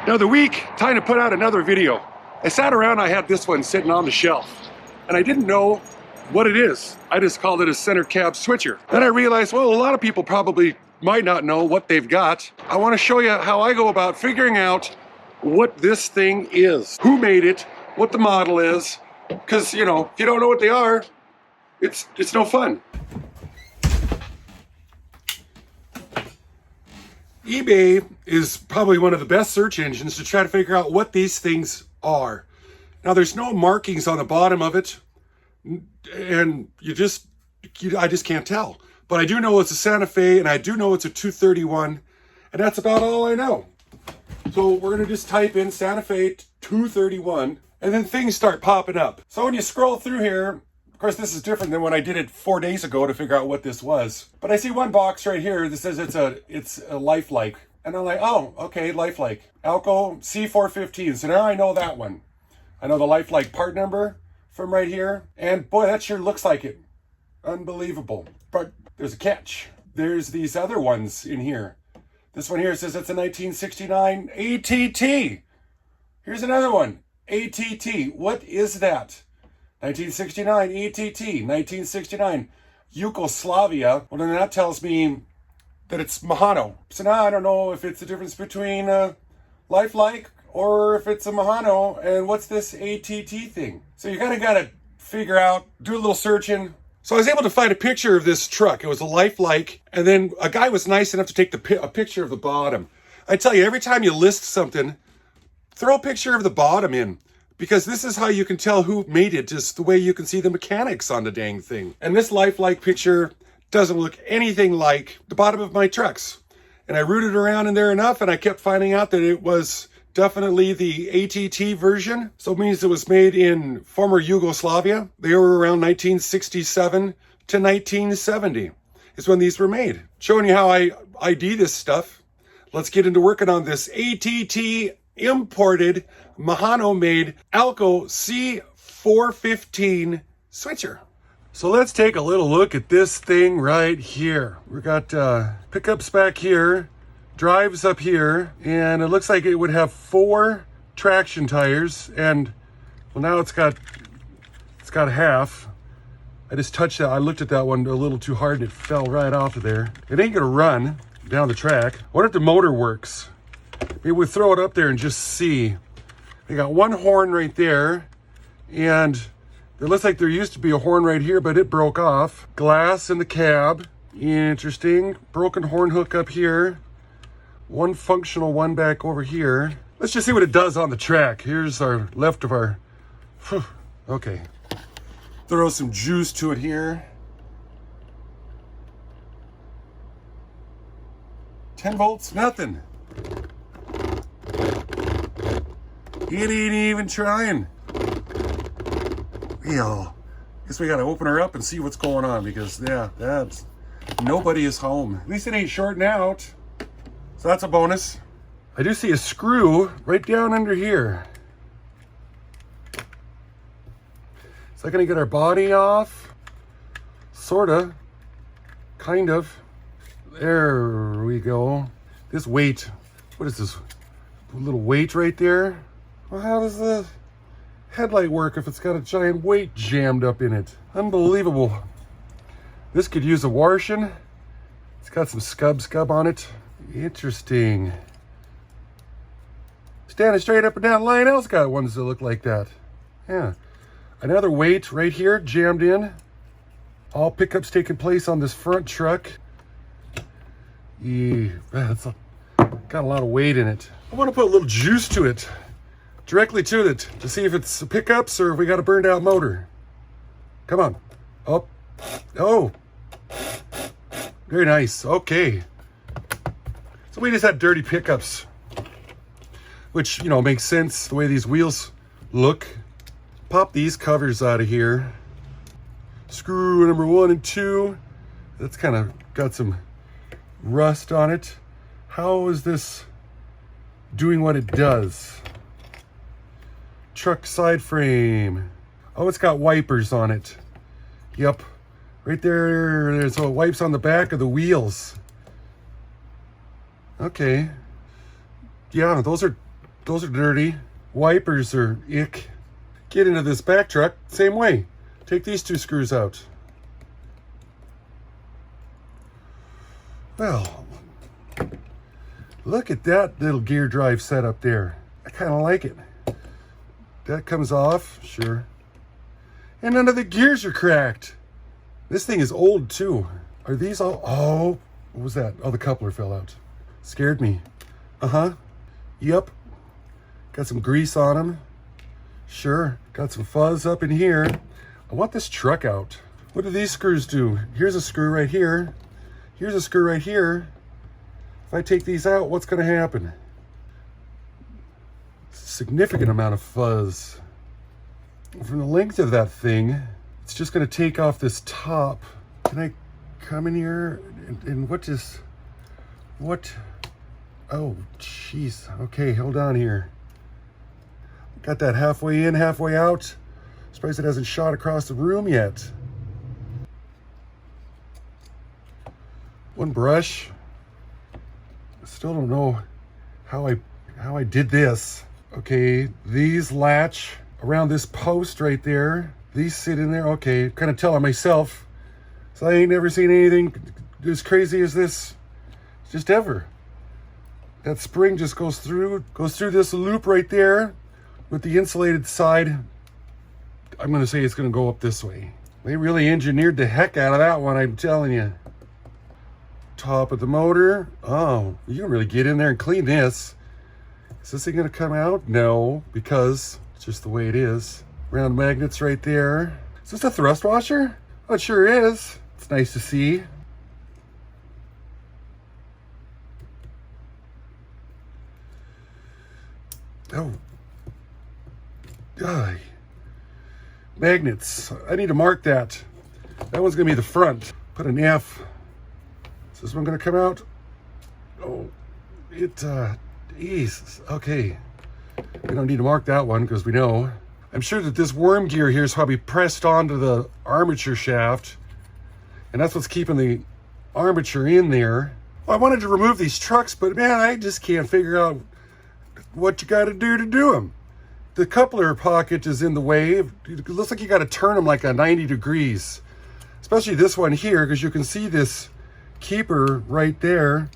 Now the week, time to put out another video. I sat around, I had this one sitting on the shelf, and I didn't know what it is. I just called it a center cab switcher. Then I realized, well, a lot of people probably might not know what they've got. I want to show you how I go about figuring out what this thing is, who made it, what the model is, because, you know, if you don't know what they are, it's no fun. eBay is probably one of the best search engines to try to figure out what these things are. Now, there's no markings on the bottom of it, and I just can't tell. But I do know it's a Santa Fe, and I do know it's a 231, and that's about all I know. So we're gonna just type in Santa Fe 231, and then things start popping up. So when you scroll through here, of course, this is different than when I did it 4 days ago to figure out what this was. But I see one box right here that says it's a lifelike. And I'm like, oh, okay, lifelike. Alco C415. So now I know that one. I know the lifelike part number from right here. And boy, that sure looks like it. Unbelievable. But there's a catch. There's these other ones in here. This one here says it's a 1969 ATT. Here's another one. ATT. What is that? 1969 ATT, 1969 Yugoslavia. Well, then that tells me that it's Mahano. So now I don't know if it's the difference between lifelike or if it's a Mahano, and what's this ATT thing? So you gotta figure out, do a little searching. So I was able to find a picture of this truck. It was a lifelike, and then a guy was nice enough to take a picture of the bottom. I tell you, every time you list something, throw a picture of the bottom in. Because this is how you can tell who made it, just the way you can see the mechanics on the dang thing. And this lifelike picture doesn't look anything like the bottom of my trucks. And I rooted around in there enough, and I kept finding out that it was definitely the ATT version. So it means it was made in former Yugoslavia. They were around 1967 to 1970 is when these were made. Showing you how I ID this stuff. Let's get into working on this ATT imported Mahano-made Alco C415 switcher. So let's take a little look at this thing right here. We've got pickups back here, drives up here, and it looks like it would have 4 traction tires, and well, now it's got half. I just touched that. I looked at that one a little too hard and it fell right off of there. It ain't gonna run down the track. I wonder if the motor works. Maybe we'll throw it up there and just see. They got one horn right there, and it looks like there used to be a horn right here, but it broke off. Glass in the cab. Interesting. Broken horn hook up here. One functional one back over here. Let's just see what it does on the track. Here's our left of our... Okay. Throw some juice to it here. 10 volts, nothing. It ain't even trying. Yeah, guess we gotta open her up and see what's going on, because yeah, that's nobody is home. At least it ain't shorting out, so that's a bonus. I do see a screw right down under here. Is that gonna get our body off? Sorta, kind of. There we go. This weight, what is this? A little weight right there. Well, how does the headlight work if it's got a giant weight jammed up in it? Unbelievable. This could use a washing. It's got some scub on it. Interesting. Standing straight up and down, Lionel's got ones that look like that. Yeah. Another weight right here jammed in. All pickups taking place on this front truck. Yeah, it's got a lot of weight in it. I want to put a little juice to it, directly to it, to see if it's pickups or if we got a burned out motor. Come on. Up. Oh. Very nice. Okay. So we just had dirty pickups, which, you know, makes sense the way these wheels look. Pop these covers out of here. Screw number 1 and 2. That's kind of got some rust on it. How is this doing what it does? Truck side frame. Oh, it's got wipers on it. Yep. Right there, so it wipes on the back of the wheels. Okay. Yeah, those are those are dirty. Wipers are ick. Get into this back truck, same way. Take these 2 screws out. Well, look at that little gear drive setup there. I kind of like it. That comes off, sure. And none of the gears are cracked. This thing is old too. Are these all, oh, what was that? Oh, the coupler fell out. Scared me. Uh-huh. Yep. Got some grease on them. Sure. Got some fuzz up in here. I want this truck out. What do these screws do? Here's a screw right here. Here's a screw right here. If I take these out, what's going to happen? Significant amount of fuzz. From the length of that thing, it's just going to take off this top. Can I come in here and what? Oh, jeez. Okay, hold on here. Got that halfway in, halfway out. Surprised it hasn't shot across the room yet. One brush. I still don't know how I did this. Okay, these latch around this post right there. These sit in there. Okay, kind of telling myself. So I ain't never seen anything as crazy as this just ever. That spring just goes through this loop right there with the insulated side. I'm going to say it's going to go up this way. They really engineered the heck out of that one, I'm telling you. Top of the motor. Oh, you can really get in there and clean this. Is this thing going to come out? No, because it's just the way it is. Round magnets right there. Is this a thrust washer? Oh, it sure is. It's nice to see. Oh. Magnets. I need to mark that. That one's going to be the front. Put an F. Is this one going to come out? Oh, it is. Okay. We don't need to mark that one because we know. I'm sure that this worm gear here is probably pressed onto the armature shaft. And that's what's keeping the armature in there. Well, I wanted to remove these trucks, but man, I just can't figure out what you got to do them. The coupler pocket is in the way. It looks like you got to turn them like a 90 degrees. Especially this one here, because you can see this keeper right there.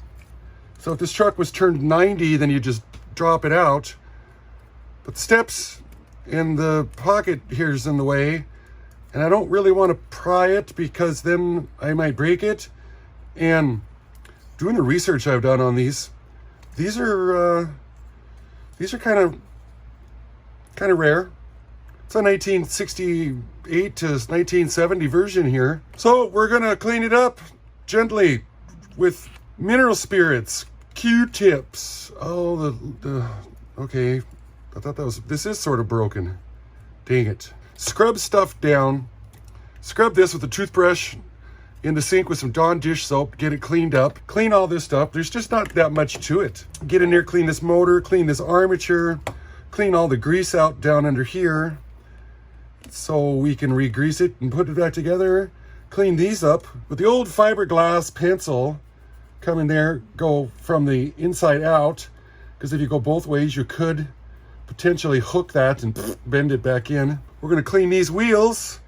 So if this truck was turned 90, then you just drop it out. But the steps and the pocket here is in the way. And I don't really want to pry it because then I might break it. And doing the research I've done on these are kind of rare. It's a 1968 to 1970 version here. So we're gonna clean it up gently with mineral spirits, Q-tips. Oh, okay. I thought this is sort of broken. Dang it. Scrub stuff down. Scrub this with a toothbrush in the sink with some Dawn dish soap. Get it cleaned up. Clean all this stuff. There's just not that much to it. Get in there, clean this motor, clean this armature, clean all the grease out down under here so we can re-grease it and put it back together. Clean these up with the old fiberglass pencil. Come in there, go from the inside out, because if you go both ways, you could potentially hook that and bend it back in. We're going to clean these wheels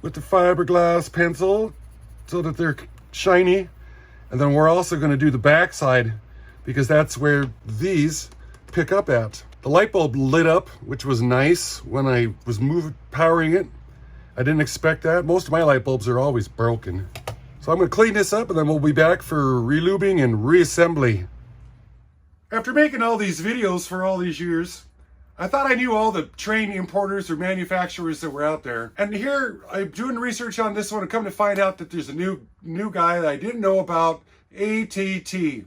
with the fiberglass pencil so that they're shiny. And then we're also going to do the backside because that's where these pick up at. The light bulb lit up, which was nice when I was powering it. I didn't expect that. Most of my light bulbs are always broken. So I'm going to clean this up and then we'll be back for relubing and reassembly. After making all these videos for all these years, I thought I knew all the train importers or manufacturers that were out there. And here, I'm doing research on this one and come to find out that there's a new guy that I didn't know about, ATT.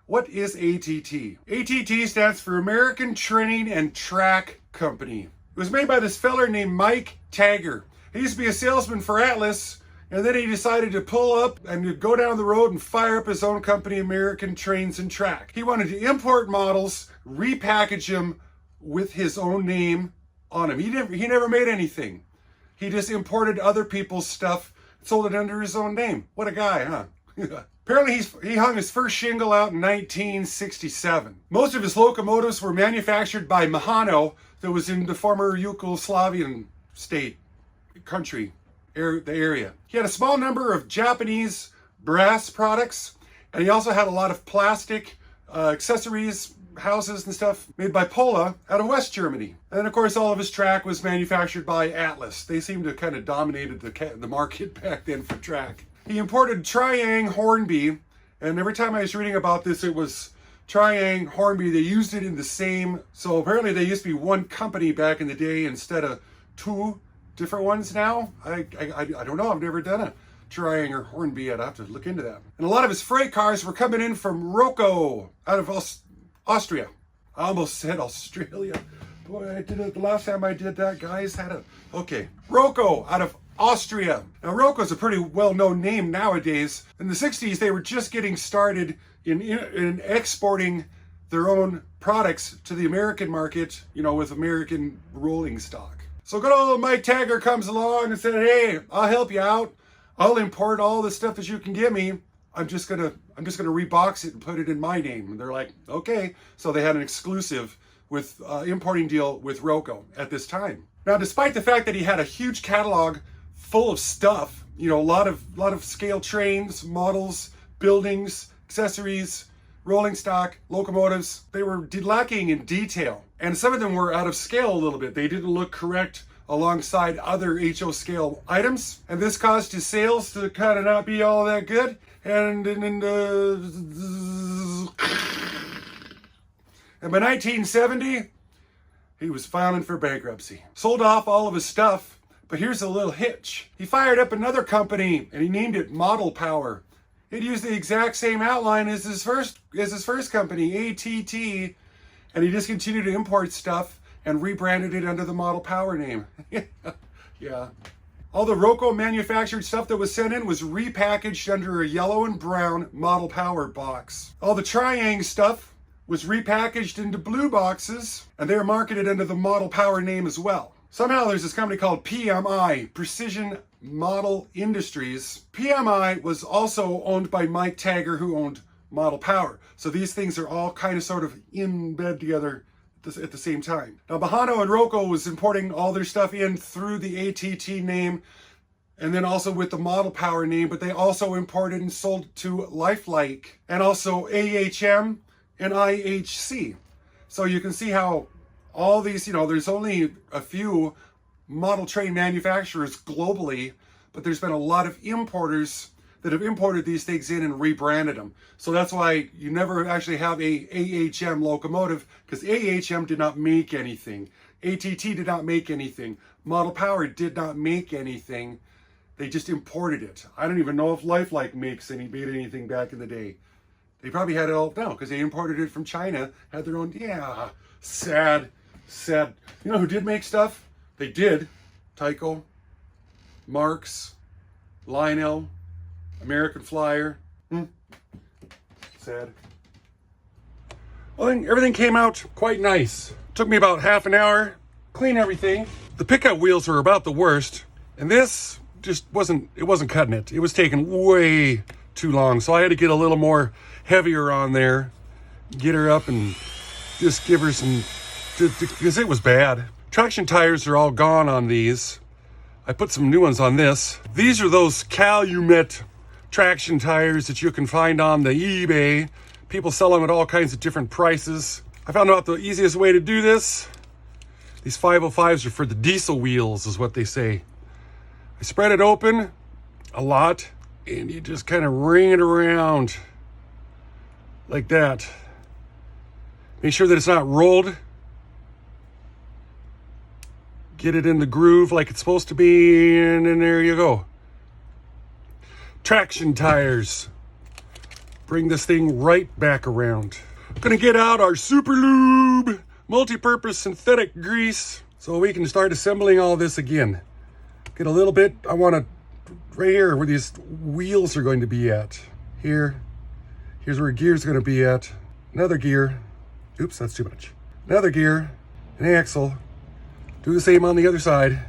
What is ATT? ATT stands for American Train and Track Company. It was made by this feller named Mike Tagger. He used to be a salesman for Atlas, and then he decided to pull up and go down the road and fire up his own company, American Trains and Track. He wanted to import models, repackage them with his own name on them. He never made anything. He just imported other people's stuff, sold it under his own name. What a guy, huh? Apparently he hung his first shingle out in 1967. Most of his locomotives were manufactured by Mahano, that was in the former Yugoslavian country, the area. He had a small number of Japanese brass products, and he also had a lot of plastic accessories, houses and stuff made by Pola out of West Germany. And then of course all of his track was manufactured by Atlas. They seemed to kind of dominated the market back then for track. He imported Triang Hornby, and every time I was reading about this, it was Triang Hornby. They used it in the same, so apparently they used to be one company back in the day instead of two different ones now. I don't know, I've never done a Triang or Hornby yet. I have to look into that. And a lot of his freight cars were coming in from Loco out of Austria. I almost said Australia. Boy, I did it the last time I did that, guys. Okay. Loco out of Austria. Now, Loco is a pretty well-known name nowadays. In the 60s, they were just getting started in exporting their own products to the American market, with American rolling stock. So good old Mike Tagger comes along and said, hey, I'll help you out. I'll import all the stuff that you can give me. I'm just gonna rebox it and put it in my name. And they're like, okay. So they had an exclusive with importing deal with Loco at this time. Now, despite the fact that he had a huge catalog full of stuff, a lot of scale trains, models, buildings, accessories, rolling stock, locomotives, they were lacking in detail. And some of them were out of scale a little bit. They didn't look correct alongside other HO scale items. And this caused his sales to kind of not be all that good. And by 1970, he was filing for bankruptcy. Sold off all of his stuff, but here's a little hitch. He fired up another company and he named it Model Power. It used the exact same outline as his first company, ATT, and he just continued to import stuff and rebranded it under the Model Power name. Yeah. All the Loco manufactured stuff that was sent in was repackaged under a yellow and brown Model Power box. All the Triang stuff was repackaged into blue boxes, and they were marketed under the Model Power name as well. Somehow there's this company called PMI, Precision Model Industries. PMI was also owned by Mike Tagger, who owned Model Power. So these things are all kind of sort of in bed together at the same time. Now, Mahano and Loco was importing all their stuff in through the ATT name, and then also with the Model Power name, but they also imported and sold to Lifelike, and also AHM and IHC. So you can see how all these, there's only a few model train manufacturers globally, but there's been a lot of importers that have imported these things in and rebranded them. So that's why you never actually have a AHM locomotive, because AHM did not make anything. ATT did not make anything. Model Power did not make anything. They just imported it. I don't even know if Lifelike made anything back in the day. They probably had it all, no, because they imported it from China, had their own, yeah, sad. You know who did make stuff? They did. Tyco, Marx, Lionel, American Flyer. Sad. Well, then everything came out quite nice. Took me about half an hour, clean everything. The pickup wheels were about the worst, and this just wasn't cutting it. It was taking way too long, so I had to get a little more heavier on there, get her up and just give her some, because it was bad. Traction tires are all gone on these. I put some new ones on this. These are those Calumet traction tires that you can find on the eBay. People sell them at all kinds of different prices. I found out the easiest way to do this. These 505s are for the diesel wheels, is what they say. I spread it open a lot, and you just kind of ring it around like that. Make sure that it's not rolled. Get it in the groove like it's supposed to be, and then there you go. Traction tires. Bring this thing right back around. Gonna get out our Super Lube multi-purpose synthetic grease so we can start assembling all this again. Get a little bit, I want to, right here where these wheels are going to be at. Here's where gear's going to be at. Another gear. Oops, that's too much. Another gear, an axle. Do the same on the other side.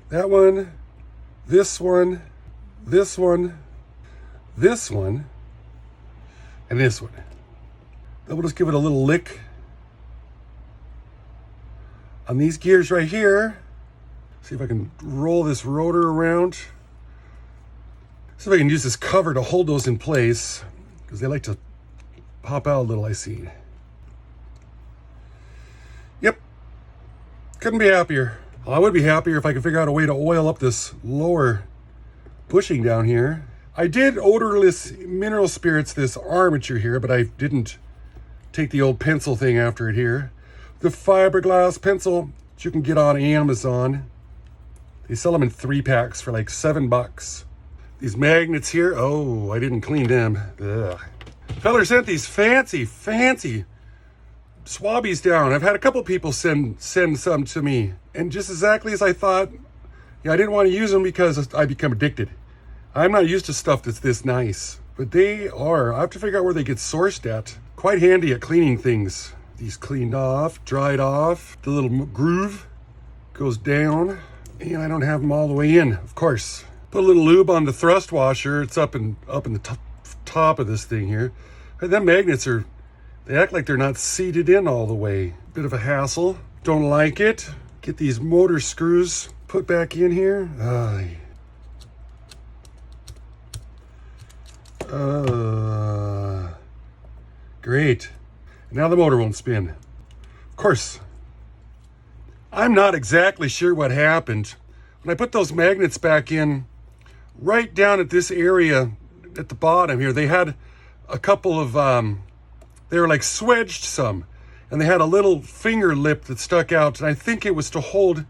That one, this one, this one, and this one. Then we'll just give it a little lick on these gears right here. See if I can roll this rotor around. See if I can use this cover to hold those in place, because they like to pop out a little, I see. Yep, couldn't be happier. Well, I would be happier if I could figure out a way to oil up this lower bushing down here. I did odorless mineral spirits this armature here, but I didn't take the old pencil thing after it here. The fiberglass pencil that you can get on Amazon. They sell them in 3-packs for like $7. These magnets here, oh, I didn't clean them. Ugh. Feller sent these fancy swabbies down. I've had a couple people send some to me, and just exactly as I thought. Yeah, I didn't want to use them because I become addicted. I'm not used to stuff that's this nice, but they are. I have to figure out where they get sourced at. Quite handy at cleaning things. These cleaned off, dried off. The little groove goes down, and I don't have them all the way in, of course. Put a little lube on the thrust washer. It's up in the top of this thing here. And them magnets they act like they're not seated in all the way. Bit of a hassle. Don't like it. Get these motor screws put back in here. Great. Now the motor won't spin. Of course, I'm not exactly sure what happened. When I put those magnets back in, right down at this area at the bottom here, they had a couple of, they were like swedged some, and they had a little finger lip that stuck out, and I think it was to hold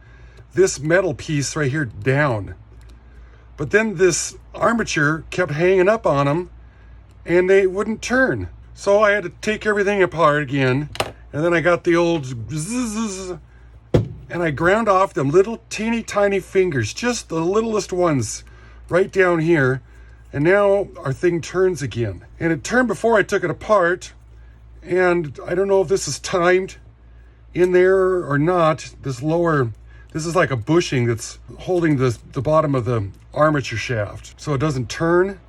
this metal piece right here down. But then this armature kept hanging up on them, and they wouldn't turn. So I had to take everything apart again, and then I got the old zzz, and I ground off them little teeny tiny fingers, just the littlest ones right down here, and now our thing turns again. And it turned before I took it apart, and I don't know if this is timed in there or not. This is like a bushing that's holding the bottom of the armature shaft so it doesn't turn.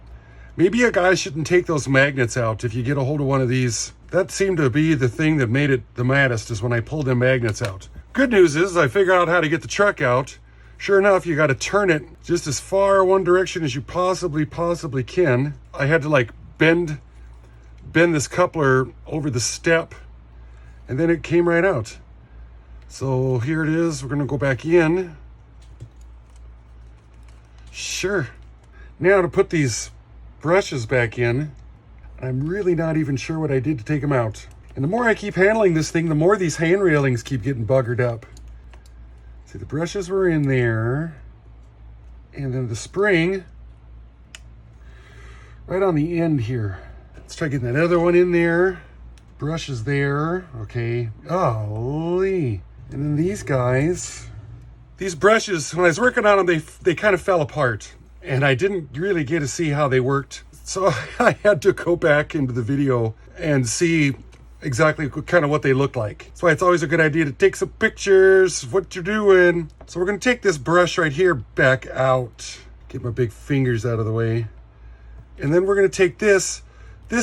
Maybe a guy shouldn't take those magnets out if you get a hold of one of these. That seemed to be the thing that made it the maddest, is when I pulled them magnets out. Good news is I figured out how to get the truck out. Sure enough, you got to turn it just as far one direction as you possibly can. I had to like bend this coupler over the step, and then it came right out. So here it is. We're going to go back in. Sure. Now to put these brushes back in, I'm really not even sure what I did to take them out. And the more I keep handling this thing, the more these hand railings keep getting buggered up. See, the brushes were in there, and then the spring right on the end here. Let's try getting that other one in there. Brushes there. Okay. Golly. And then these guys. These brushes, when I was working on them, they kind of fell apart, and I didn't really get to see how they worked. So I had to go back into the video and see exactly kind of what they look like. That's why it's always a good idea to take some pictures of what you're doing. So we're going to take this brush right here back out. Get my big fingers out of the way. And then we're going to take this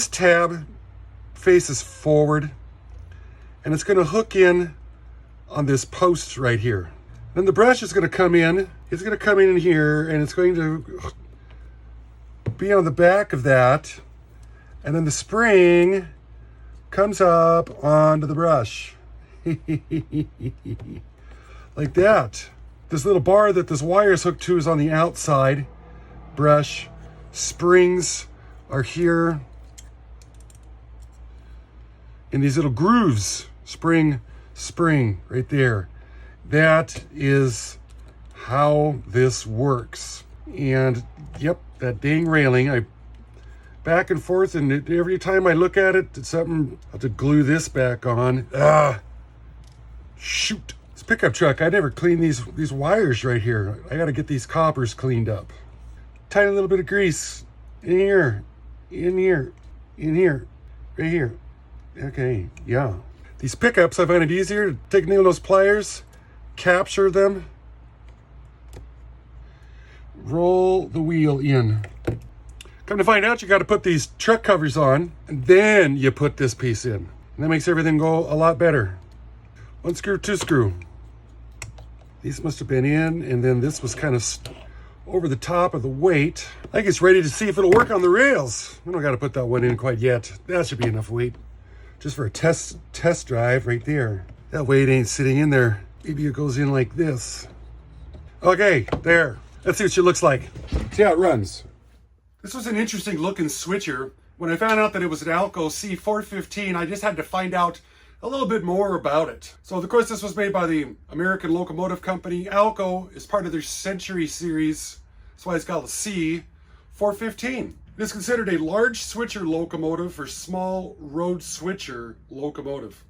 tab faces forward, and it's going to hook in on this post right here. Then the brush is going to come in. It's going to come in here, and it's going to be on the back of that. And then the spring comes up onto the brush. Like that. This little bar that this wire is hooked to is on the outside. Brush. Springs are here in these little grooves. Spring right there. That is how this works. And yep, that dang railing, I back and forth, and every time I look at it, it's something. I have to glue this back on. Shoot. This pickup truck, I never cleaned these wires right here. I got to get these coppers cleaned up. Tiny little bit of grease in here, right here. Okay, yeah. These pickups, I find it easier to take needle nose pliers, capture them roll the wheel in. Come to find out, you got to put these truck covers on, and then you put this piece in. And that makes everything go a lot better. 1 screw, 2 screw. These must have been in, and then this was kind of over the top of the weight. I think it's ready to see if it'll work on the rails. We don't got to put that one in quite yet. That should be enough weight. Just for a test drive right there. That weight ain't sitting in there. Maybe it goes in like this. Okay, there. Let's see what she looks like. See how it runs. This was an interesting looking switcher. When I found out that it was an Alco C415, I just had to find out a little bit more about it. So of course this was made by the American Locomotive Company. Alco is part of their Century series. That's why it's called a C415. It is considered a large switcher locomotive for small road switcher locomotive.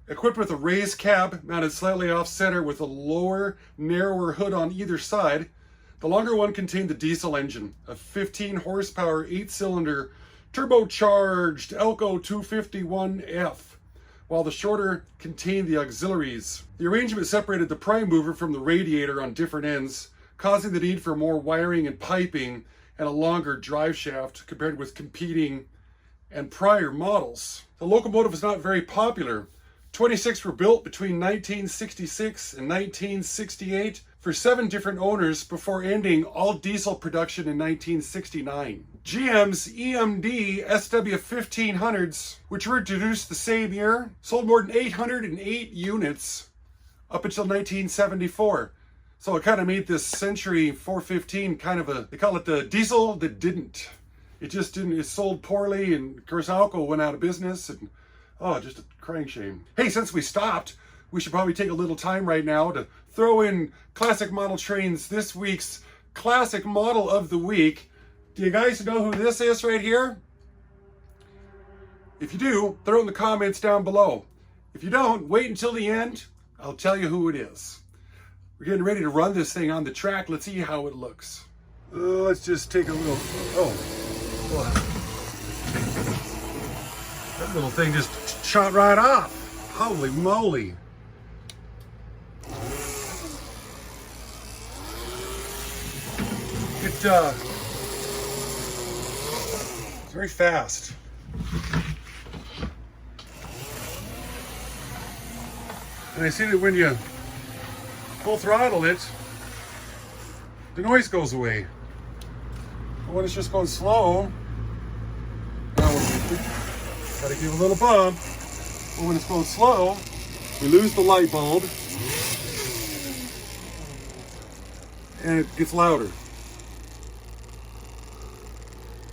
Equipped with a raised cab mounted slightly off center with a lower, narrower hood on either side, the longer one contained the diesel engine, a 15 horsepower, 8-cylinder, turbocharged Alco C415F, while the shorter contained the auxiliaries. The arrangement separated the prime mover from the radiator on different ends, causing the need for more wiring and piping and a longer drive shaft compared with competing and prior models. The locomotive was not very popular. 26 were built between 1966 and 1968 for 7 different owners before ending all diesel production in 1969. GM's EMD SW1500s, which were introduced the same year, sold more than 808 units up until 1974. So it kind of made this Century 415 kind of a, they call it the diesel that didn't. It just didn't, it sold poorly, and of course Alco went out of business, and oh, just a crying shame. Hey, since we stopped, we should probably take a little time right now to throw in Classic Model Trains this week's Classic Model of the Week. Do you guys know who this is right here? If you do, throw it in the comments down below. If you don't, wait until the end. I'll tell you who it is. We're getting ready to run this thing on the track. Let's see how it looks. Let's just take a little, that little thing just shot right off. Holy moly. It's very fast. And I see that when you full throttle it, the noise goes away. But when it's just going slow, gotta give a little bump. But when it's going slow, we lose the light bulb and it gets louder.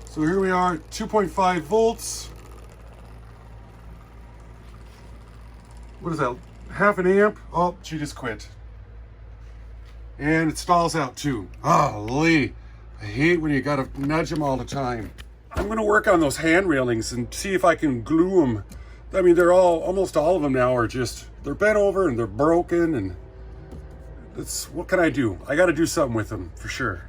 So here we are, 2.5 volts. What is that? Half an amp? Oh, she just quit. And it stalls out too. Golly, I hate when you gotta nudge them all the time. I'm gonna work on those hand railings and see if I can glue them. I mean, they're almost all of them now are just, they're bent over and they're broken, and what can I do? I gotta do something with them for sure.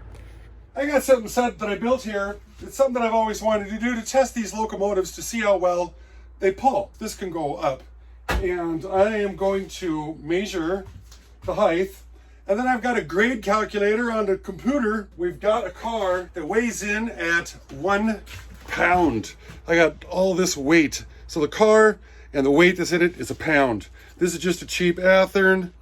I got something set that I built here. It's something that I've always wanted to do to test these locomotives to see how well they pull. This can go up, and I am going to measure the height. And then I've got a grade calculator on the computer. We've got a car that weighs in at 1 pound. I got all this weight. So the car and the weight that's in it is a pound. This is just a cheap Athearn.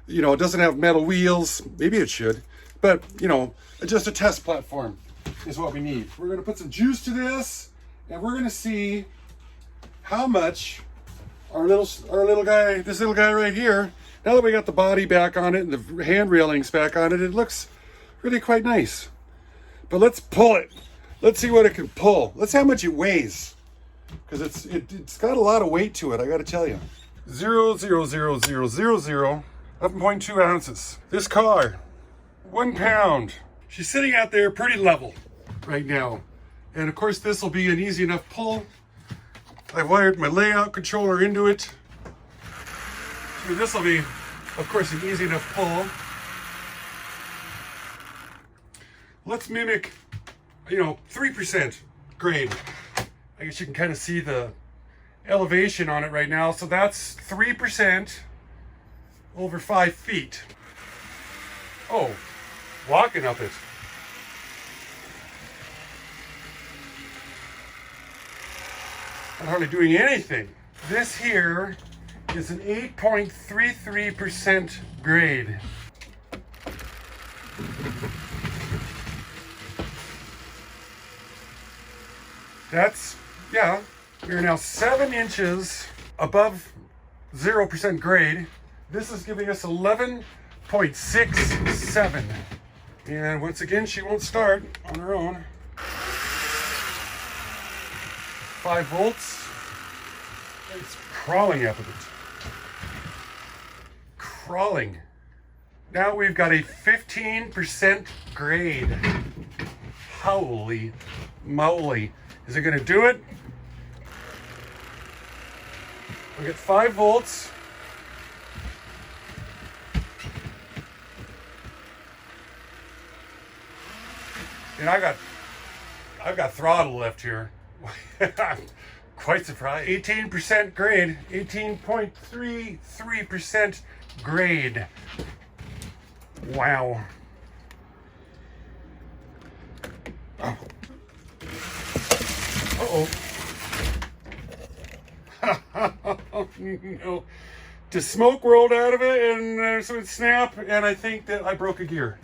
You know, it doesn't have metal wheels. Maybe it should. But, you know, just a test platform is what we need. We're going to put some juice to this, and we're going to see how much our little guy, this little guy right here, now that we got the body back on it and the hand railings back on it, it looks really quite nice. But let's pull it. Let's see what it can pull. Let's see how much it weighs, because it's got a lot of weight to it, I got to tell you. 11.2 ounces. This car, 1 pound. She's sitting out there pretty level right now. And of course, this will be an easy enough pull. I've wired my layout controller into it. So this will be, of course, an easy enough pull. Let's mimic, 3% grade. I guess you can kind of see the elevation on it right now. So that's 3% over 5 feet. Oh, walking up it. Not hardly doing anything. This here is an 8.33% grade. That's, yeah, we're now 7 inches above 0% grade. This is giving us 11.67. And once again, she won't start on her own. 5 volts. It's crawling up with it. Crawling. Now we've got a 15% grade. Holy moly. Is it going to do it? We get 5 volts. And I've got throttle left here. I'm quite surprised. 18% grade, 18.33% grade. Wow. Oh. Uh-oh. No. The smoke rolled out of it, and so it snapped, and I think that I broke a gear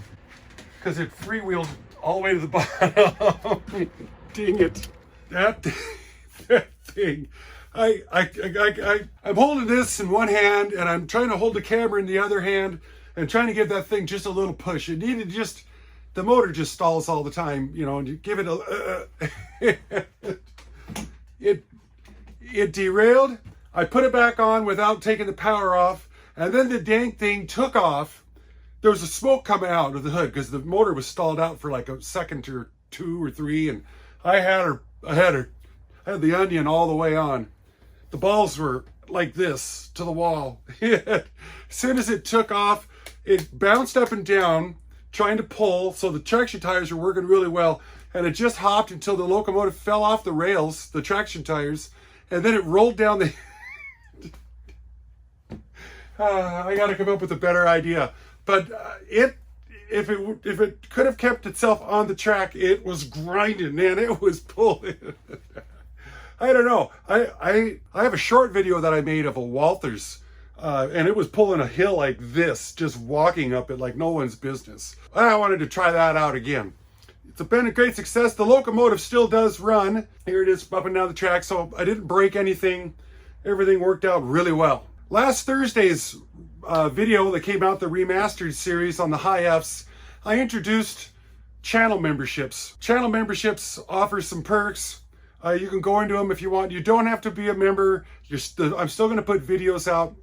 because it freewheeled all the way to the bottom. Dang it. That thing. I'm holding this in one hand, and I'm trying to hold the camera in the other hand, and trying to give that thing just a little push. It needed just, the motor just stalls all the time, you know, and you give it a, it derailed. I put it back on without taking the power off, and then the dang thing took off. There was a smoke coming out of the hood because the motor was stalled out for like a second or 2 or 3, and I had the onion all the way on. The balls were like this to the wall. As soon as it took off, it bounced up and down trying to pull, so the traction tires were working really well, and it just hopped until the locomotive fell off the rails, the traction tires, and then it rolled down the I got to come up with a better idea. But if it could have kept itself on the track, it was grinding, man. It was pulling. I don't know. I have a short video that I made of a Walthers, and it was pulling a hill like this, just walking up it like no one's business. I wanted to try that out again. It's been a great success. The locomotive still does run. Here it is up and down the track, so I didn't break anything. Everything worked out really well. Last Thursday's video that came out, the remastered series on the high Fs, I introduced channel memberships. Channel memberships offer some perks. You can go into them if you want. You don't have to be a member. I'm still going to put videos out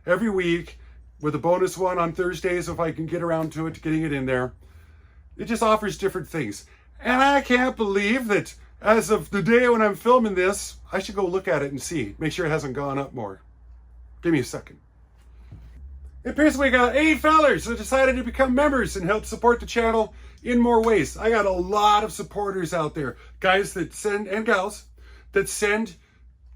every week with a bonus one on Thursdays if I can get around to it, getting it in there. It just offers different things. And I can't believe that as of the day when I'm filming this, I should go look at it and see. Make sure it hasn't gone up more. Give me a second. It appears we got 8 fellers that decided to become members and help support the channel in more ways. I got a lot of supporters out there. Guys that send, and gals, that send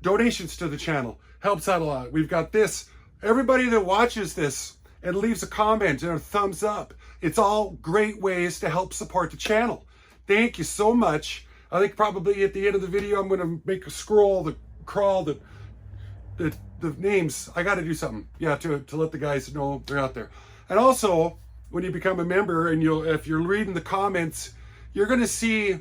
donations to the channel. Helps out a lot. We've got this. Everybody that watches this and leaves a comment and a thumbs up. It's all great ways to help support the channel. Thank you so much. I think probably at the end of the video, I'm going to make a scroll that crawl the names. I got to do something, yeah, to let the guys know they're out there. And also, when you become a member and if you're reading the comments, you're going to see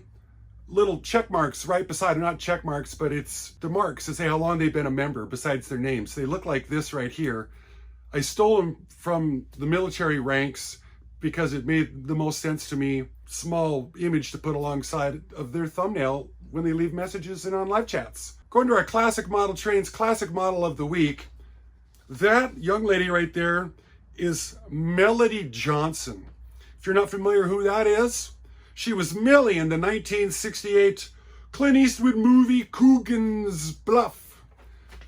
little check marks right beside, not check marks, but it's the marks to say how long they've been a member besides their names. They look like this right here. I stole them from the military ranks because it made the most sense to me. Small image to put alongside of their thumbnail when they leave messages and on live chats. Going to our Classic Model Trains Classic Model of the Week. That young lady right there is Melody Johnson. If you're not familiar who that is, she was Millie in the 1968 Clint Eastwood movie Coogan's Bluff.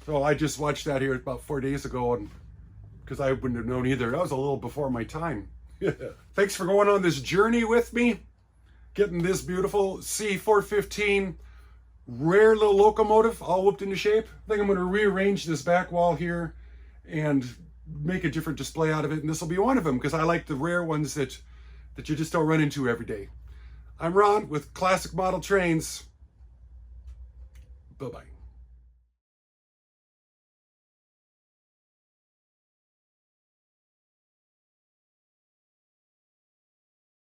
So I just watched that here about 4 days ago, and because I wouldn't have known either. That was a little before my time. Thanks for going on this journey with me, getting this beautiful C415 rare little locomotive all whooped into shape. I think I'm going to rearrange this back wall here and make a different display out of it, and this will be one of them because I like the rare ones that you just don't run into every day. I'm Ron with Classic Model Trains. Bye-bye.